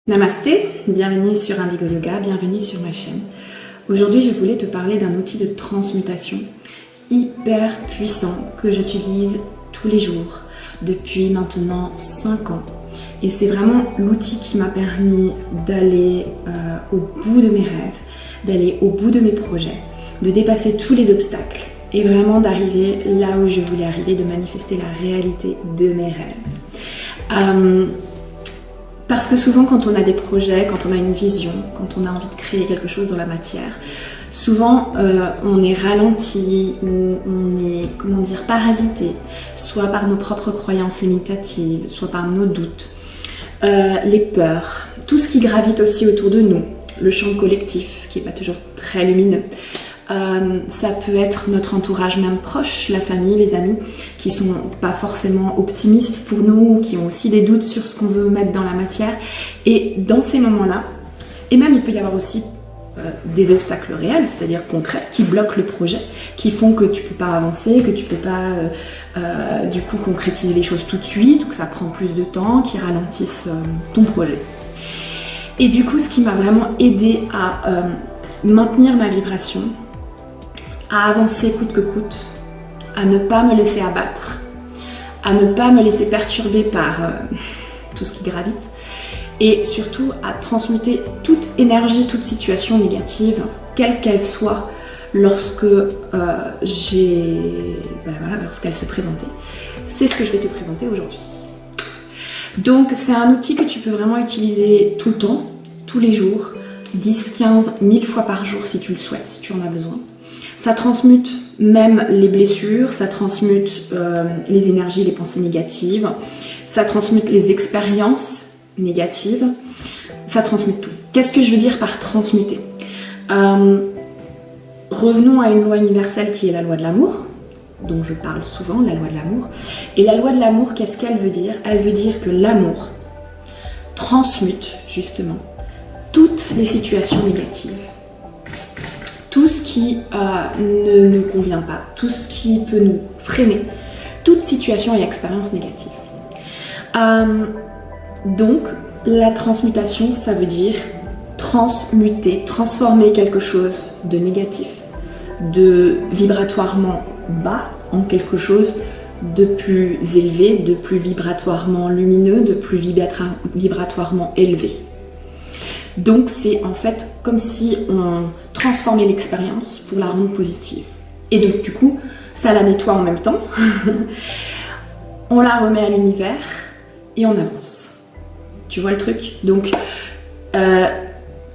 Namasté, bienvenue sur Indigo Yoga, bienvenue sur ma chaîne. Aujourd'hui, je voulais te parler d'un outil de transmutation hyper puissant que j'utilise tous les jours depuis maintenant 5 ans. Et c'est vraiment l'outil qui m'a permis d'aller au bout de mes rêves, d'aller au bout de mes projets, de dépasser tous les obstacles et vraiment d'arriver là où je voulais arriver, de manifester la réalité de mes rêves. Parce que souvent quand on a des projets, quand on a une vision, quand on a envie de créer quelque chose dans la matière, souvent on est ralenti ou on est, parasité, soit par nos propres croyances limitatives, soit par nos doutes, les peurs, tout ce qui gravite aussi autour de nous, le champ collectif qui n'est pas toujours très lumineux. Ça peut être notre entourage même proche, la famille, les amis, qui sont pas forcément optimistes pour nous, qui ont aussi des doutes sur ce qu'on veut mettre dans la matière. Et dans ces moments-là, et même il peut y avoir aussi des obstacles réels, c'est-à-dire concrets, qui bloquent le projet, qui font que tu peux pas avancer, que tu peux pas du coup concrétiser les choses tout de suite, ou que ça prend plus de temps, qui ralentissent ton projet. Et du coup, ce qui m'a vraiment aidé à maintenir ma vibration, à avancer coûte que coûte, à ne pas me laisser abattre, à ne pas me laisser perturber par tout ce qui gravite, et surtout à transmuter toute énergie, toute situation négative, quelle qu'elle soit, lorsqu'elle se présentait. C'est ce que je vais te présenter aujourd'hui. Donc c'est un outil que tu peux vraiment utiliser tout le temps, tous les jours, 10, 15, 1000 fois par jour si tu le souhaites, si tu en as besoin. Ça transmute même les blessures, ça transmute les énergies, les pensées négatives, ça transmute les expériences négatives, ça transmute tout. Qu'est-ce que je veux dire par transmuter ? Revenons à une loi universelle qui est la loi de l'amour, dont je parle souvent, la loi de l'amour. Et la loi de l'amour, qu'est-ce qu'elle veut dire ? Elle veut dire que l'amour transmute justement toutes les situations négatives. Tout ce qui ne nous convient pas, tout ce qui peut nous freiner, toute situation et expérience négative. Donc, la transmutation, ça veut dire transmuter, transformer quelque chose de négatif, de vibratoirement bas, en quelque chose de plus élevé, de plus vibratoirement lumineux, de plus vibratoirement élevé. Donc c'est en fait comme si on transformait l'expérience pour la rendre positive. Et donc du coup, ça la nettoie en même temps, on la remet à l'univers et on avance. Tu vois le truc ? Donc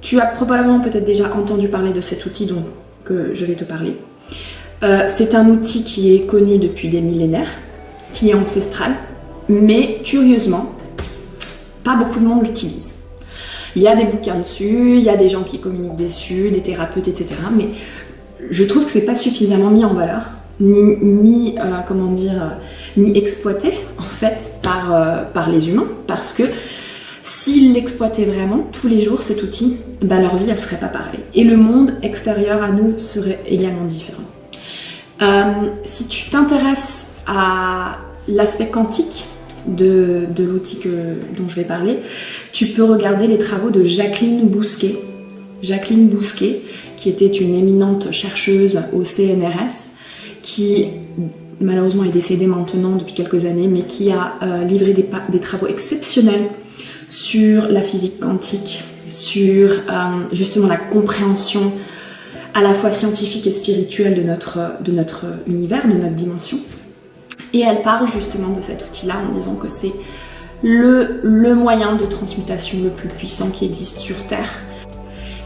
tu as probablement peut-être déjà entendu parler de cet outil dont que je vais te parler. C'est un outil qui est connu depuis des millénaires, qui est ancestral, mais curieusement, pas beaucoup de monde l'utilise. Il y a des bouquins dessus, il y a des gens qui communiquent dessus, des thérapeutes, etc. Mais je trouve que c'est pas suffisamment mis en valeur, ni exploité en fait par les humains, parce que s'ils l'exploitaient vraiment tous les jours cet outil, leur vie elle serait pas pareille. Et le monde extérieur à nous serait également différent. Si tu t'intéresses à l'aspect quantique de l'outil dont je vais parler, tu peux regarder les travaux de Jacqueline Bousquet. Jacqueline Bousquet, qui était une éminente chercheuse au CNRS, qui malheureusement est décédée maintenant depuis quelques années, mais qui a livré des travaux exceptionnels sur la physique quantique, sur justement la compréhension à la fois scientifique et spirituelle de notre univers, de notre dimension. Et elle parle justement de cet outil-là en disant que c'est le moyen de transmutation le plus puissant qui existe sur Terre.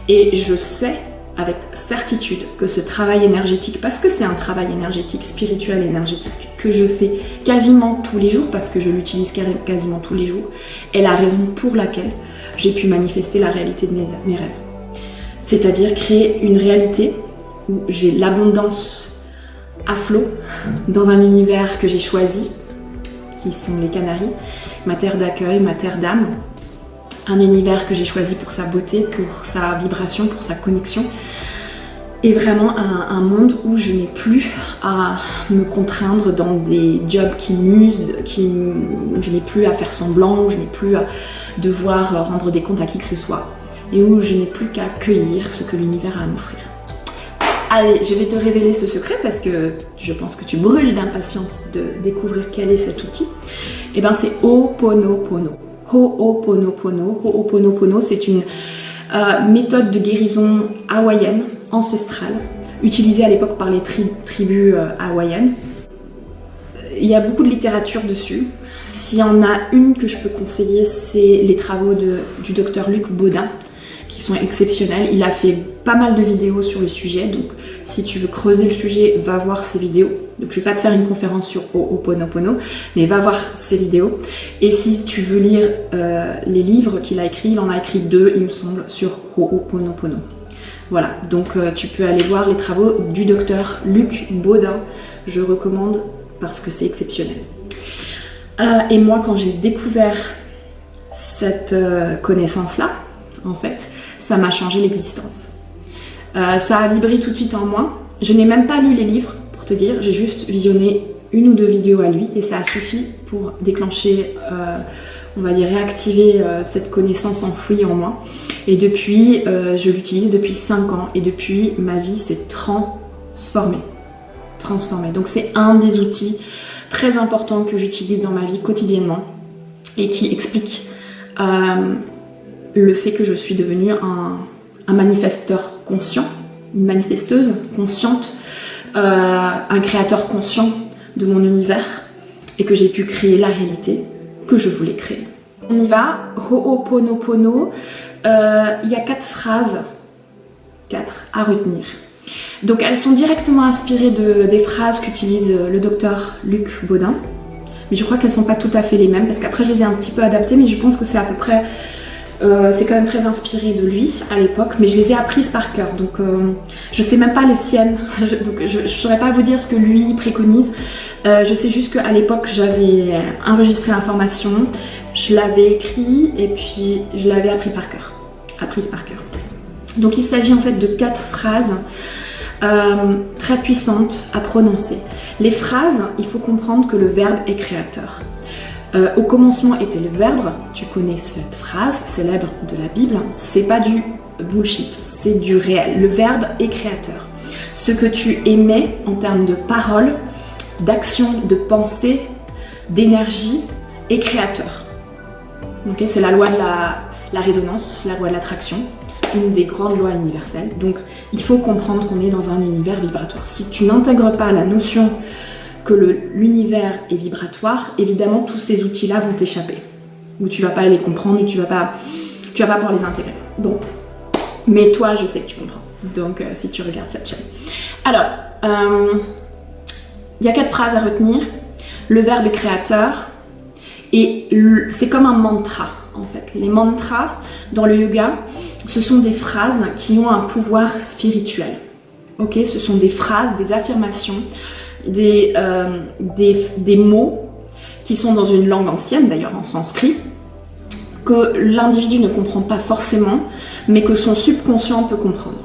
Et je sais avec certitude que ce travail énergétique, parce que c'est un travail énergétique, spirituel et énergétique, que je fais quasiment tous les jours, parce que je l'utilise quasiment tous les jours, est la raison pour laquelle j'ai pu manifester la réalité de mes rêves. C'est-à-dire créer une réalité où j'ai l'abondance à flot, dans un univers que j'ai choisi, qui sont les Canaries, ma terre d'accueil, ma terre d'âme, un univers que j'ai choisi pour sa beauté, pour sa vibration, pour sa connexion, Et vraiment un monde où je n'ai plus à me contraindre dans des jobs qui m'usent, où je n'ai plus à faire semblant, où je n'ai plus à devoir rendre des comptes à qui que ce soit, et où je n'ai plus qu'à cueillir ce que l'univers a à m'offrir. Allez, je vais te révéler ce secret parce que je pense que tu brûles d'impatience de découvrir quel est cet outil. Et bien c'est Ho'oponopono. Ho'oponopono. Ho'oponopono, c'est une méthode de guérison hawaïenne, ancestrale, utilisée à l'époque par les tribus hawaïennes. Il y a beaucoup de littérature dessus. S'il y en a une que je peux conseiller, c'est les travaux du docteur Luc Baudin, qui sont exceptionnels. Il a fait pas mal de vidéos sur le sujet, donc si tu veux creuser le sujet, va voir ses vidéos. Donc je vais pas te faire une conférence sur Ho'oponopono, mais va voir ses vidéos. Et si tu veux lire les livres qu'il a écrits, il en a écrit 2, il me semble, sur Ho'oponopono. Voilà, donc tu peux aller voir les travaux du docteur Luc Baudin, je recommande parce que c'est exceptionnel. Et moi, quand j'ai découvert cette connaissance-là, en fait, ça m'a changé l'existence. Ça a vibré tout de suite en moi. Je n'ai même pas lu les livres, pour te dire, j'ai juste visionné 1 ou 2 vidéos à lui et ça a suffi pour déclencher, on va dire réactiver cette connaissance enfouie en moi. Et depuis, je l'utilise depuis 5 ans et depuis, ma vie s'est transformée. Donc c'est un des outils très importants que j'utilise dans ma vie quotidiennement et qui explique le fait que je suis devenue un manifesteur conscient, une manifesteuse consciente, un créateur conscient de mon univers et que j'ai pu créer la réalité que je voulais créer. On y va, Ho'oponopono, il y a 4 phrases, 4 à retenir. Donc elles sont directement inspirées des phrases qu'utilise le docteur Luc Baudin, mais je crois qu'elles ne sont pas tout à fait les mêmes parce qu'après je les ai un petit peu adaptées, mais je pense que c'est à peu près, c'est quand même très inspiré de lui à l'époque, mais je les ai apprises par cœur, donc je sais même pas les siennes, donc je ne saurais pas vous dire ce que lui préconise. Je sais juste qu'à l'époque j'avais enregistré l'information, je l'avais écrit et puis je l'avais apprise par cœur. Donc il s'agit en fait de 4 phrases très puissantes à prononcer. Les phrases, il faut comprendre que le verbe est créateur. Au commencement était le verbe, tu connais cette phrase célèbre de la Bible, c'est pas du bullshit, c'est du réel. Le verbe est créateur. Ce que tu émets en termes de paroles, d'action, de pensée, d'énergie est créateur. Okay, c'est la loi de la résonance, la loi de l'attraction, une des grandes lois universelles. Donc il faut comprendre qu'on est dans un univers vibratoire. Si tu n'intègres pas la notion que l'univers est vibratoire, évidemment tous ces outils-là vont t'échapper. Ou tu vas pas les comprendre, ou tu vas pas pouvoir les intégrer. Bon, mais toi je sais que tu comprends. Donc si tu regardes cette chaîne. Alors, il y a 4 phrases à retenir. Le verbe est créateur. Et c'est comme un mantra en fait. Les mantras dans le yoga, ce sont des phrases qui ont un pouvoir spirituel. Ok, ce sont des phrases, des affirmations, des mots qui sont dans une langue ancienne, d'ailleurs en sanskrit, que l'individu ne comprend pas forcément, mais que son subconscient peut comprendre.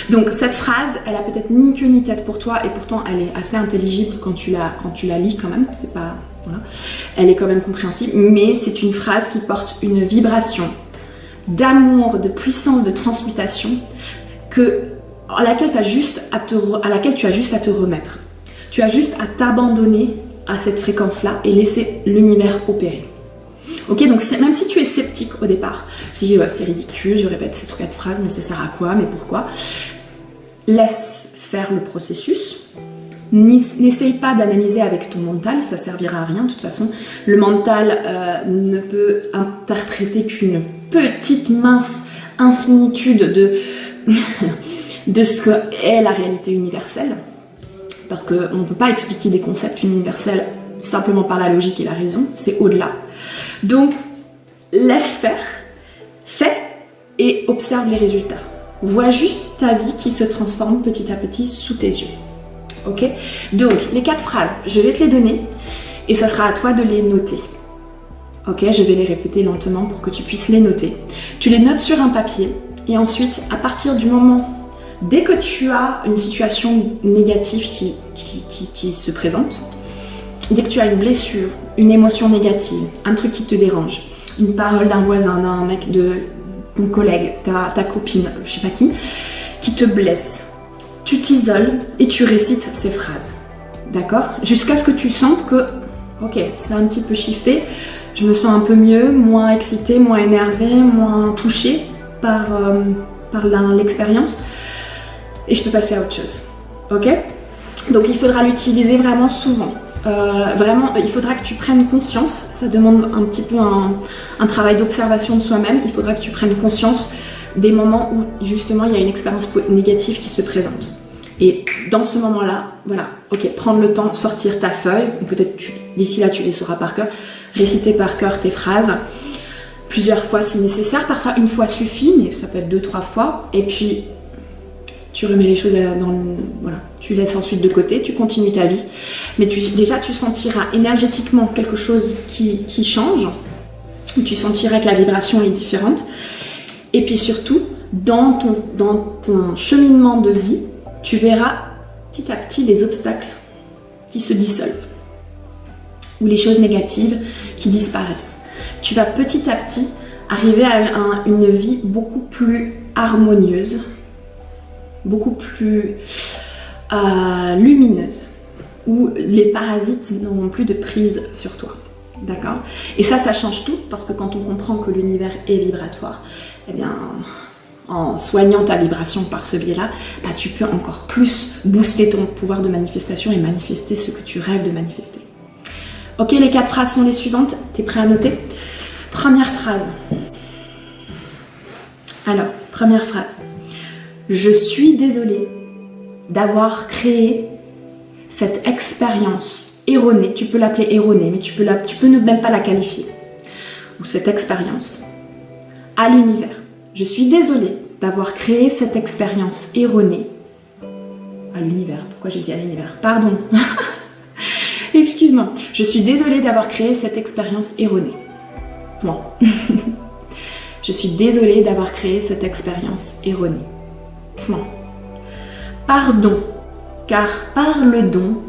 Donc cette phrase, elle a peut-être ni queue ni tête pour toi, et pourtant elle est assez intelligible quand tu la lis quand même. C'est pas, voilà. Elle est quand même compréhensible, mais c'est une phrase qui porte une vibration d'amour, de puissance, de transmutation, à laquelle tu as juste à te remettre. Tu as juste à t'abandonner à cette fréquence-là et laisser l'univers opérer. Ok, donc même si tu es sceptique au départ, tu dis c'est ridicule, je répète ces 4 phrases, mais ça sert à quoi, mais pourquoi? Laisse faire le processus. N'essaye pas d'analyser avec ton mental, ça servira à rien de toute façon. Le mental ne peut interpréter qu'une petite mince infinitude de ce qu'est la réalité universelle. Parce qu'on ne peut pas expliquer des concepts universels simplement par la logique et la raison, c'est au-delà. Donc, laisse faire, fais et observe les résultats. Vois juste ta vie qui se transforme petit à petit sous tes yeux. Ok? Donc, les 4 phrases, je vais te les donner et ça sera à toi de les noter. Ok? Je vais les répéter lentement pour que tu puisses les noter. Tu les notes sur un papier et ensuite, à partir du moment Dès que tu as une situation négative qui se présente, dès que tu as une blessure, une émotion négative, un truc qui te dérange, une parole d'un voisin, d'un mec, de ton collègue, ta copine, je sais pas qui te blesse, tu t'isoles et tu récites ces phrases. D'accord? Jusqu'à ce que tu sentes que, ok, c'est un petit peu shifté, je me sens un peu mieux, moins excitée, moins énervée, moins touchée par l'expérience et je peux passer à autre chose. Ok? Donc il faudra l'utiliser vraiment souvent. Vraiment, il faudra que tu prennes conscience, ça demande un petit peu un travail d'observation de soi-même, il faudra que tu prennes conscience des moments où justement il y a une expérience négative qui se présente. Et dans ce moment-là, voilà, ok, prendre le temps, sortir ta feuille, ou peut-être d'ici là tu les sauras par cœur, réciter par cœur tes phrases, plusieurs fois si nécessaire, parfois une fois suffit, mais ça peut être 2-3 fois, et puis tu remets les choses voilà, tu laisses ensuite de côté, tu continues ta vie, mais déjà tu sentiras énergétiquement quelque chose qui change, tu sentiras que la vibration est différente, et puis surtout, dans ton cheminement de vie, tu verras petit à petit les obstacles qui se dissolvent ou les choses négatives qui disparaissent. Tu vas petit à petit arriver à une vie beaucoup plus harmonieuse, beaucoup plus lumineuse, où les parasites n'auront plus de prise sur toi. D'accord? Et ça change tout, parce que quand on comprend que l'univers est vibratoire, eh bien, en soignant ta vibration par ce biais-là, bah, tu peux encore plus booster ton pouvoir de manifestation et manifester ce que tu rêves de manifester. Ok, les 4 phrases sont les suivantes. T'es prêt à noter? Première phrase. Alors, première phrase. Je suis désolée d'avoir créé cette expérience erronée. Tu peux l'appeler erronée, mais tu peux ne même pas la qualifier. Ou cette expérience à l'univers. Je suis désolée d'avoir créé cette expérience erronée à l'univers. Pourquoi j'ai dit à l'univers? Pardon. Excuse-moi. Je suis désolée d'avoir créé cette expérience erronée. Point. Je suis désolée d'avoir créé cette expérience erronée. Point. Pardon, car par le don,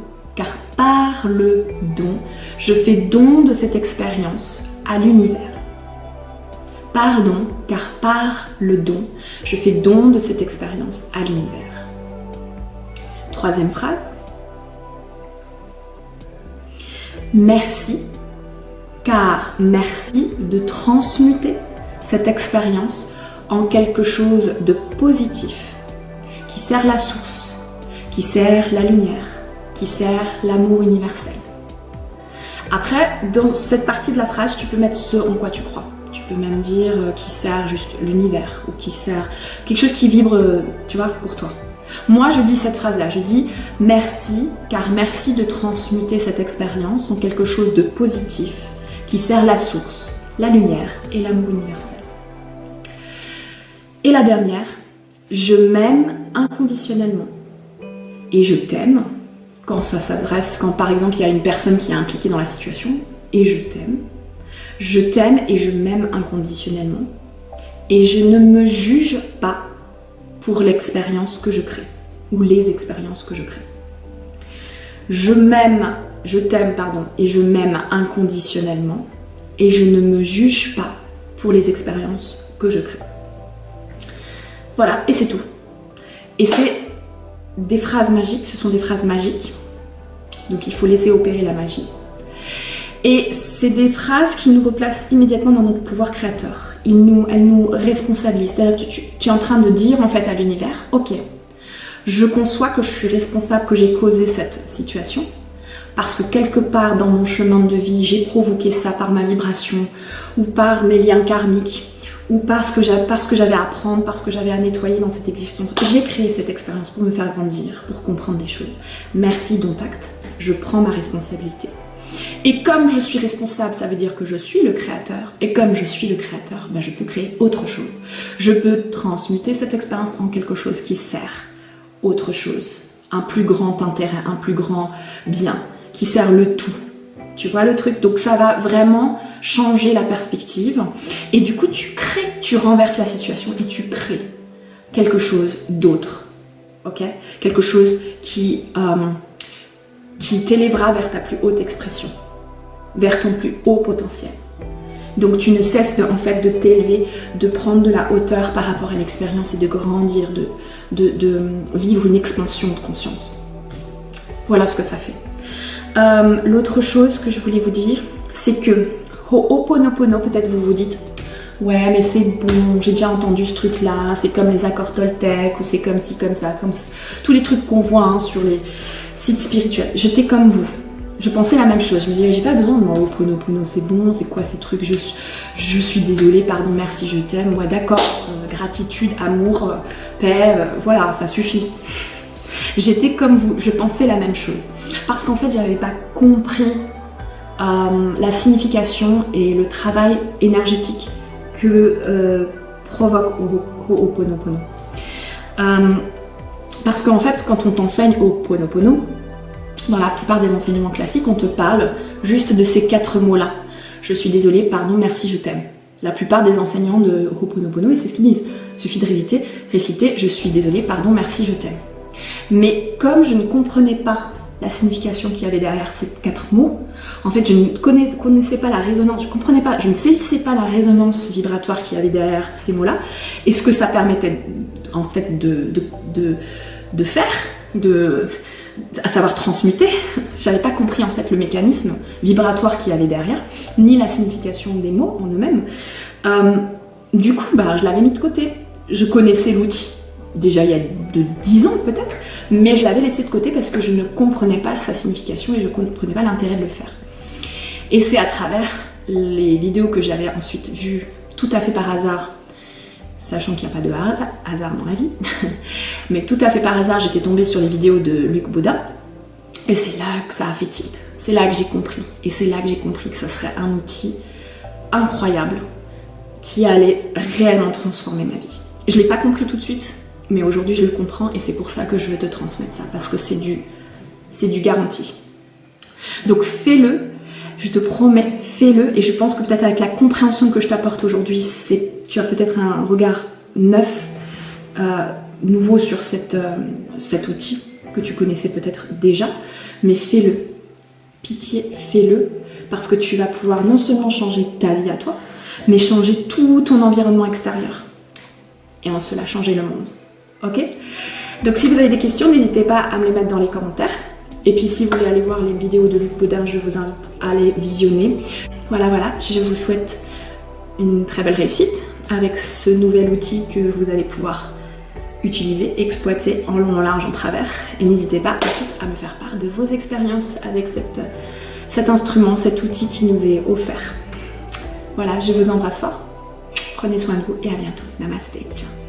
je fais don de cette expérience à l'univers. Pardon, car par le don, je fais don de cette expérience à l'univers. Troisième phrase. Merci, car merci de transmuter cette expérience en quelque chose de positif, qui sert la source, qui sert la lumière, qui sert l'amour universel. Après, dans cette partie de la phrase, tu peux mettre ce en quoi tu crois. Tu peux même dire qui sert juste l'univers ou qui sert quelque chose qui vibre, tu vois, pour toi. Moi, je dis cette phrase-là, je dis merci, car merci de transmuter cette expérience en quelque chose de positif qui sert la source, la lumière et l'amour universel. Et la dernière, je m'aime inconditionnellement. Et je t'aime quand ça s'adresse, quand par exemple il y a une personne qui est impliquée dans la situation, et je t'aime. Je t'aime et je m'aime inconditionnellement. Et je ne me juge pas pour l'expérience que je crée, ou les expériences que je crée. Je t'aime, et je m'aime inconditionnellement, et je ne me juge pas pour les expériences que je crée. Voilà, et c'est tout. Et c'est des phrases magiques, ce sont des phrases magiques, donc il faut laisser opérer la magie. Et c'est des phrases qui nous replacent immédiatement dans notre pouvoir créateur. Elles nous responsabilisent. C'est-à-dire que tu es en train de dire en fait à l'univers, ok, je conçois que je suis responsable, que j'ai causé cette situation, parce que quelque part dans mon chemin de vie, j'ai provoqué ça par ma vibration, ou par mes liens karmiques, ou parce que j'avais à apprendre, parce que j'avais à nettoyer dans cette existence. J'ai créé cette expérience pour me faire grandir, pour comprendre des choses. Merci, dont acte. Je prends ma responsabilité. Et comme je suis responsable, ça veut dire que je suis le créateur. Et comme je suis le créateur, je peux créer autre chose. Je peux transmuter cette expérience en quelque chose qui sert autre chose. Un plus grand intérêt, un plus grand bien, qui sert le tout. Tu vois le truc? Donc ça va vraiment changer la perspective. Et du coup, tu renverses la situation et tu crées quelque chose d'autre ok? Quelque chose qui t'élèvera vers ta plus haute expression, vers ton plus haut potentiel. Donc tu ne cesses en fait de t'élever, de prendre de la hauteur par rapport à l'expérience et de grandir, de vivre une expansion de conscience. Voilà ce que ça fait. L'autre chose que je voulais vous dire, c'est que Ho'oponopono, peut-être vous vous dites ouais mais c'est bon, j'ai déjà entendu ce truc là, c'est comme les accords Toltec ou c'est comme ci, comme ça, comme tous les trucs qu'on voit sur les sites spirituels. J'étais comme vous. Je pensais la même chose, je me disais j'ai pas besoin de mon Ho'oponopono, c'est bon, c'est quoi ces trucs, je suis désolée, pardon, merci, je t'aime, ouais d'accord, gratitude, amour, paix, voilà, ça suffit. J'étais comme vous, je pensais la même chose. Parce qu'en fait j'avais pas compris la signification et le travail énergétique que provoque Ho'oponopono. Parce qu'en fait quand on t'enseigne Ho'oponopono, dans la plupart des enseignements classiques, on te parle juste de ces 4 mots-là. Je suis désolée, pardon, merci, je t'aime. La plupart des enseignants de Ho'oponopono, et c'est ce qu'ils disent, il suffit de réciter, je suis désolée, pardon, merci, je t'aime. Mais comme je ne comprenais pas la signification qu'il y avait derrière ces 4 mots, en fait, je ne connaissais pas la résonance, je ne saisissais pas la résonance vibratoire qu'il y avait derrière ces mots-là, et ce que ça permettait en fait de faire, à savoir transmuter. J'avais pas compris en fait le mécanisme vibratoire qu'il y avait derrière, ni la signification des mots en eux-mêmes. Du coup, je l'avais mis de côté. Je connaissais l'outil, déjà il y a 10 ans peut-être, mais je l'avais laissé de côté parce que je ne comprenais pas sa signification et je ne comprenais pas l'intérêt de le faire. Et c'est à travers les vidéos que j'avais ensuite vues tout à fait par hasard, sachant qu'il n'y a pas de hasard dans la vie, mais tout à fait par hasard, j'étais tombée sur les vidéos de Luc Baudin, et c'est là que ça a fait tilt, c'est là que j'ai compris, et c'est là que j'ai compris que ça serait un outil incroyable qui allait réellement transformer ma vie. Je ne l'ai pas compris tout de suite, mais aujourd'hui je le comprends, et c'est pour ça que je veux te transmettre ça, parce que c'est du garanti. Donc fais-le, je te promets, fais-le, et je pense que peut-être avec la compréhension que je t'apporte aujourd'hui, tu as peut-être un regard neuf, nouveau sur cet outil que tu connaissais peut-être déjà, mais fais-le. Pitié, fais-le, parce que tu vas pouvoir non seulement changer ta vie à toi, mais changer tout ton environnement extérieur. Et en cela, changer le monde. Ok ? Donc si vous avez des questions, n'hésitez pas à me les mettre dans les commentaires. Et puis si vous voulez aller voir les vidéos de Luc Baudin, je vous invite à les visionner. Voilà, je vous souhaite une très belle réussite avec ce nouvel outil que vous allez pouvoir utiliser, exploiter en long, en large, en travers. Et n'hésitez pas ensuite à me faire part de vos expériences avec cet instrument, cet outil qui nous est offert. Voilà, je vous embrasse fort. Prenez soin de vous et à bientôt. Namasté. Ciao.